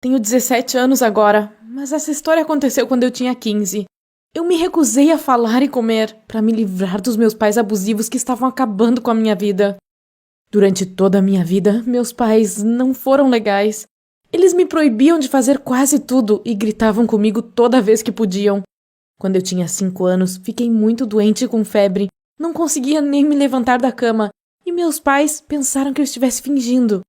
Tenho 17 anos agora, mas essa história aconteceu quando eu tinha 15. Eu me recusei a falar e comer para me livrar dos meus pais abusivos que estavam acabando com a minha vida. Durante toda a minha vida, meus pais não foram legais. Eles me proibiam de fazer quase tudo e gritavam comigo toda vez que podiam. Quando eu tinha 5 anos, fiquei muito doente com febre. Não conseguia nem me levantar da cama e meus pais pensaram que eu estivesse fingindo.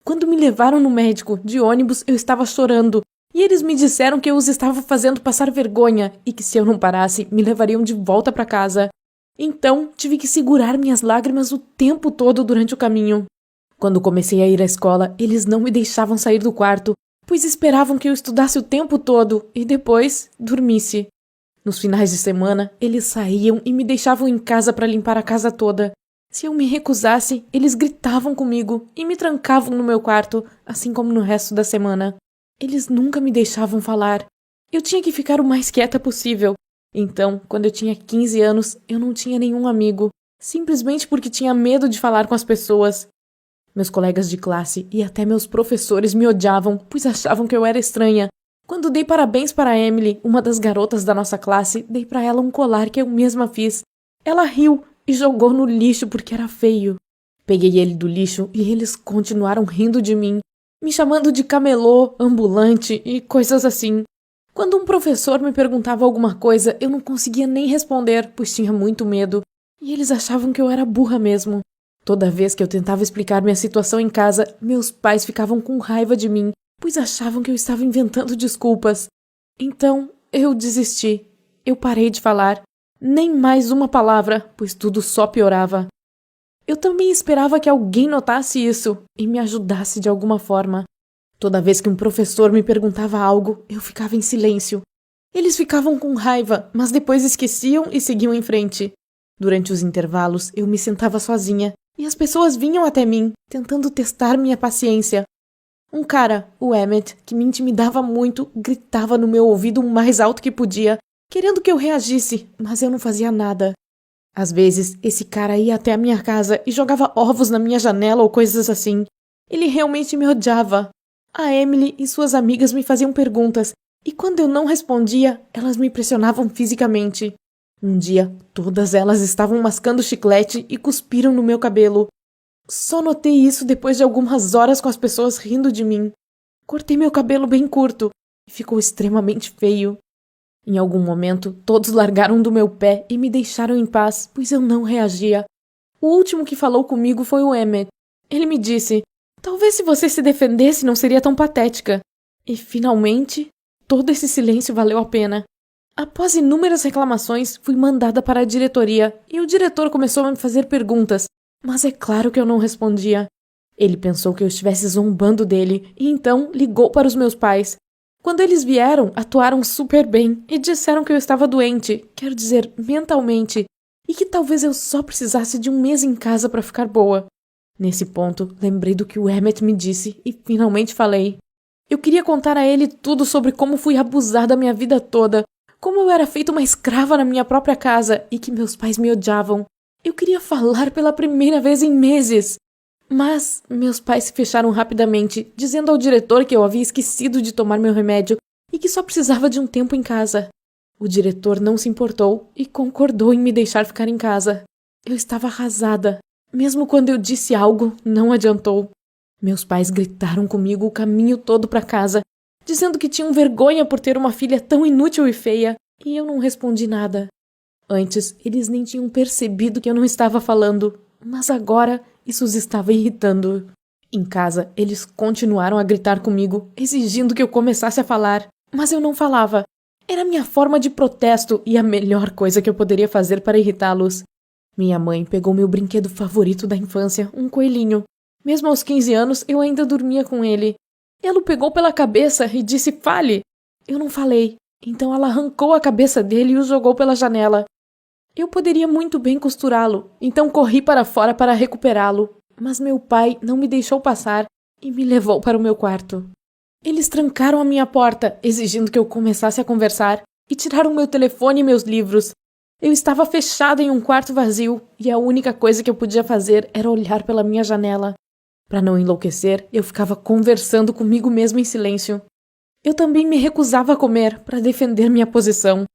Quando me levaram no médico, de ônibus, eu estava chorando e eles me disseram que eu os estava fazendo passar vergonha e que se eu não parasse, me levariam de volta para casa. Então, tive que segurar minhas lágrimas o tempo todo durante o caminho. Quando comecei a ir à escola, eles não me deixavam sair do quarto, pois esperavam que eu estudasse o tempo todo e depois dormisse. Nos finais de semana, eles saíam e me deixavam em casa para limpar a casa toda. Se eu me recusasse, eles gritavam comigo e me trancavam no meu quarto, assim como no resto da semana. Eles nunca me deixavam falar. Eu tinha que ficar o mais quieta possível. Então, quando eu tinha 15 anos, eu não tinha nenhum amigo, simplesmente porque tinha medo de falar com as pessoas. Meus colegas de classe e até meus professores me odiavam, pois achavam que eu era estranha. Quando dei parabéns para Emily, uma das garotas da nossa classe, dei para ela um colar que eu mesma fiz. Ela riu e jogou no lixo porque era feio. Peguei ele do lixo e eles continuaram rindo de mim, me chamando de camelô, ambulante e coisas assim. Quando um professor me perguntava alguma coisa, eu não conseguia nem responder, pois tinha muito medo, e eles achavam que eu era burra mesmo. Toda vez que eu tentava explicar minha situação em casa, meus pais ficavam com raiva de mim, pois achavam que eu estava inventando desculpas. Então, eu desisti. Eu parei de falar. Nem mais uma palavra, pois tudo só piorava. Eu também esperava que alguém notasse isso e me ajudasse de alguma forma. Toda vez que um professor me perguntava algo, eu ficava em silêncio. Eles ficavam com raiva, mas depois esqueciam e seguiam em frente. Durante os intervalos, eu me sentava sozinha e as pessoas vinham até mim, tentando testar minha paciência. Um cara, o Emmett, que me intimidava muito, gritava no meu ouvido o mais alto que podia, querendo que eu reagisse, mas eu não fazia nada. Às vezes, esse cara ia até a minha casa e jogava ovos na minha janela ou coisas assim. Ele realmente me odiava. A Emily e suas amigas me faziam perguntas, e quando eu não respondia, elas me pressionavam fisicamente. Um dia, todas elas estavam mascando chiclete e cuspiram no meu cabelo. Só notei isso depois de algumas horas com as pessoas rindo de mim. Cortei meu cabelo bem curto e ficou extremamente feio. Em algum momento, todos largaram do meu pé e me deixaram em paz, pois eu não reagia. O último que falou comigo foi o Emmett. Ele me disse, talvez se você se defendesse não seria tão patética. E, finalmente, todo esse silêncio valeu a pena. Após inúmeras reclamações, fui mandada para a diretoria e o diretor começou a me fazer perguntas, mas é claro que eu não respondia. Ele pensou que eu estivesse zombando dele e então ligou para os meus pais. Quando eles vieram, atuaram super bem e disseram que eu estava doente, quero dizer, mentalmente, e que talvez eu só precisasse de um mês em casa para ficar boa. Nesse ponto, lembrei do que o Emmett me disse e finalmente falei. Eu queria contar a ele tudo sobre como fui abusada a minha vida toda, como eu era feita uma escrava na minha própria casa e que meus pais me odiavam. Eu queria falar pela primeira vez em meses. Mas meus pais se fecharam rapidamente, dizendo ao diretor que eu havia esquecido de tomar meu remédio e que só precisava de um tempo em casa. O diretor não se importou e concordou em me deixar ficar em casa. Eu estava arrasada. Mesmo quando eu disse algo, não adiantou. Meus pais gritaram comigo o caminho todo para casa, dizendo que tinham vergonha por ter uma filha tão inútil e feia, e eu não respondi nada. Antes, eles nem tinham percebido que eu não estava falando, mas agora isso os estava irritando. Em casa, eles continuaram a gritar comigo, exigindo que eu começasse a falar, mas eu não falava. Era minha forma de protesto e a melhor coisa que eu poderia fazer para irritá-los. Minha mãe pegou meu brinquedo favorito da infância, um coelhinho. Mesmo aos 15 anos, eu ainda dormia com ele. Ela o pegou pela cabeça e disse, fale! Eu não falei, então ela arrancou a cabeça dele e o jogou pela janela. Eu poderia muito bem costurá-lo, então corri para fora para recuperá-lo, mas meu pai não me deixou passar e me levou para o meu quarto. Eles trancaram a minha porta, exigindo que eu começasse a conversar, e tiraram meu telefone e meus livros. Eu estava fechada em um quarto vazio, e a única coisa que eu podia fazer era olhar pela minha janela. Para não enlouquecer, eu ficava conversando comigo mesma em silêncio. Eu também me recusava a comer para defender minha posição.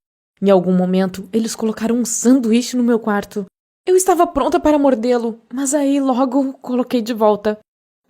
Em algum momento, eles colocaram um sanduíche no meu quarto. Eu estava pronta para mordê-lo, mas aí logo coloquei de volta.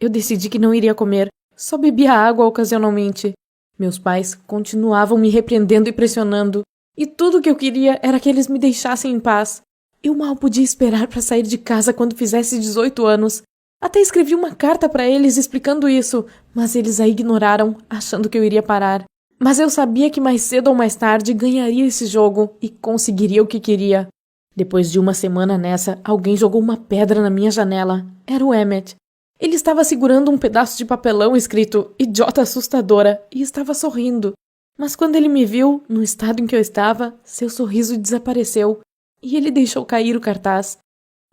Eu decidi que não iria comer, só bebia água ocasionalmente. Meus pais continuavam me repreendendo e pressionando, e tudo o que eu queria era que eles me deixassem em paz. Eu mal podia esperar para sair de casa quando fizesse 18 anos. Até escrevi uma carta para eles explicando isso, mas eles a ignoraram, achando que eu iria parar. Mas eu sabia que mais cedo ou mais tarde ganharia esse jogo e conseguiria o que queria. Depois de uma semana nessa, alguém jogou uma pedra na minha janela. Era o Emmett. Ele estava segurando um pedaço de papelão escrito "Idiota assustadora" e estava sorrindo. Mas quando ele me viu, no estado em que eu estava, seu sorriso desapareceu e ele deixou cair o cartaz.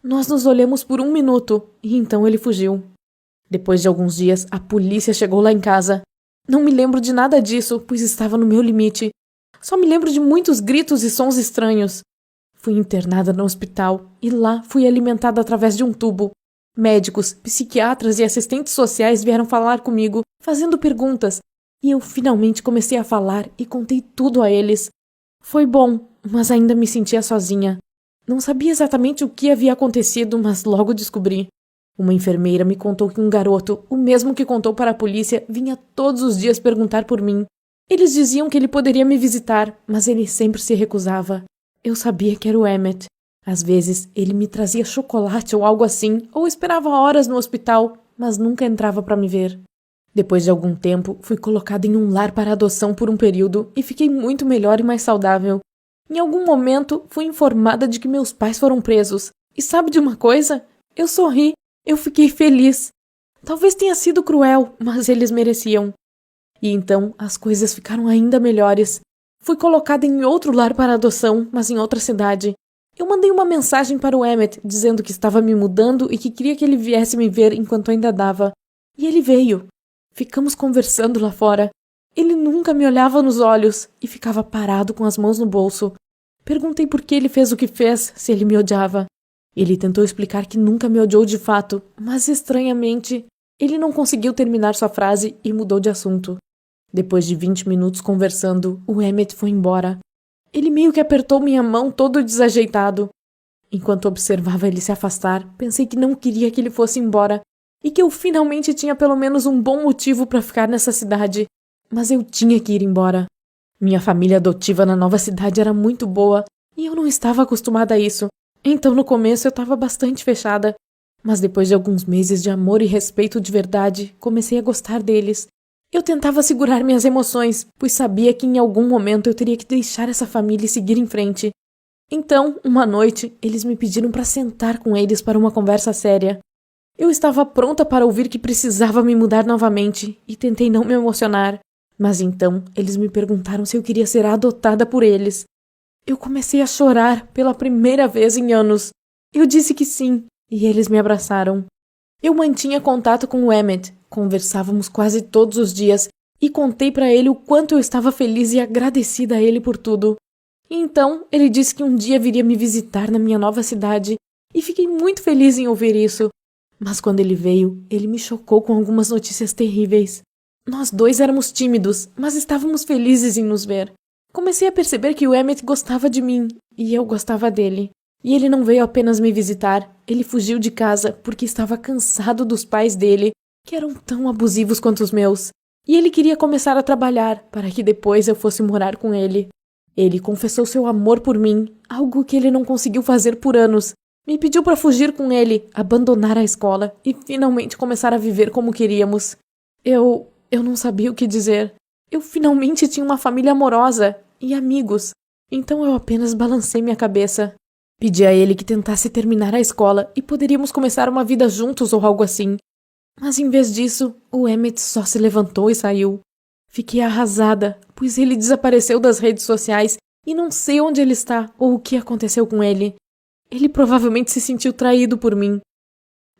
Nós nos olhamos por 1 minuto e então ele fugiu. Depois de alguns dias, a polícia chegou lá em casa. Não me lembro de nada disso, pois estava no meu limite. Só me lembro de muitos gritos e sons estranhos. Fui internada no hospital e lá fui alimentada através de um tubo. Médicos, psiquiatras e assistentes sociais vieram falar comigo, fazendo perguntas, e eu finalmente comecei a falar e contei tudo a eles. Foi bom, mas ainda me sentia sozinha. Não sabia exatamente o que havia acontecido, mas logo descobri. Uma enfermeira me contou que um garoto, o mesmo que contou para a polícia, vinha todos os dias perguntar por mim. Eles diziam que ele poderia me visitar, mas ele sempre se recusava. Eu sabia que era o Emmett. Às vezes, ele me trazia chocolate ou algo assim, ou esperava horas no hospital, mas nunca entrava para me ver. Depois de algum tempo, fui colocada em um lar para adoção por um período e fiquei muito melhor e mais saudável. Em algum momento, fui informada de que meus pais foram presos. E sabe de uma coisa? Eu sorri. Eu fiquei feliz. Talvez tenha sido cruel, mas eles mereciam. E então, as coisas ficaram ainda melhores. Fui colocada em outro lar para adoção, mas em outra cidade. Eu mandei uma mensagem para o Emmett, dizendo que estava me mudando e que queria que ele viesse me ver enquanto ainda dava. E ele veio. Ficamos conversando lá fora. Ele nunca me olhava nos olhos e ficava parado com as mãos no bolso. Perguntei por que ele fez o que fez, se ele me odiava. Ele tentou explicar que nunca me odiou de fato, mas estranhamente, ele não conseguiu terminar sua frase e mudou de assunto. Depois de 20 minutos conversando, o Emmett foi embora. Ele meio que apertou minha mão todo desajeitado. Enquanto observava ele se afastar, pensei que não queria que ele fosse embora e que eu finalmente tinha pelo menos um bom motivo para ficar nessa cidade. Mas eu tinha que ir embora. Minha família adotiva na nova cidade era muito boa e eu não estava acostumada a isso. Então no começo eu estava bastante fechada. Mas depois de alguns meses de amor e respeito de verdade, comecei a gostar deles. Eu tentava segurar minhas emoções, pois sabia que em algum momento eu teria que deixar essa família e seguir em frente. Então, uma noite, eles me pediram para sentar com eles para uma conversa séria. Eu estava pronta para ouvir que precisava me mudar novamente e tentei não me emocionar. Mas então, eles me perguntaram se eu queria ser adotada por eles. Eu comecei a chorar pela primeira vez em anos. Eu disse que sim, e eles me abraçaram. Eu mantinha contato com o Emmett, conversávamos quase todos os dias e contei para ele o quanto eu estava feliz e agradecida a ele por tudo. E então, ele disse que um dia viria me visitar na minha nova cidade e fiquei muito feliz em ouvir isso. Mas quando ele veio, ele me chocou com algumas notícias terríveis. Nós dois éramos tímidos, mas estávamos felizes em nos ver. Comecei a perceber que o Emmett gostava de mim e eu gostava dele. E ele não veio apenas me visitar, ele fugiu de casa porque estava cansado dos pais dele, que eram tão abusivos quanto os meus. E ele queria começar a trabalhar para que depois eu fosse morar com ele. Ele confessou seu amor por mim, algo que ele não conseguiu fazer por anos. Me pediu para fugir com ele, abandonar a escola e finalmente começar a viver como queríamos. Eu não sabia o que dizer. Eu finalmente tinha uma família amorosa e amigos. Então eu apenas balancei minha cabeça. Pedi a ele que tentasse terminar a escola e poderíamos começar uma vida juntos ou algo assim. Mas em vez disso, o Emmett só se levantou e saiu. Fiquei arrasada, pois ele desapareceu das redes sociais e não sei onde ele está ou o que aconteceu com ele. Ele provavelmente se sentiu traído por mim.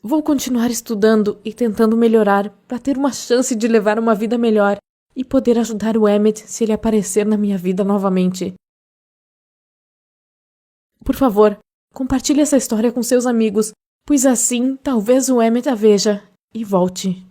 Vou continuar estudando e tentando melhorar para ter uma chance de levar uma vida melhor e poder ajudar o Emmett se ele aparecer na minha vida novamente. Por favor, compartilhe essa história com seus amigos, pois assim talvez o Emmett a veja e volte.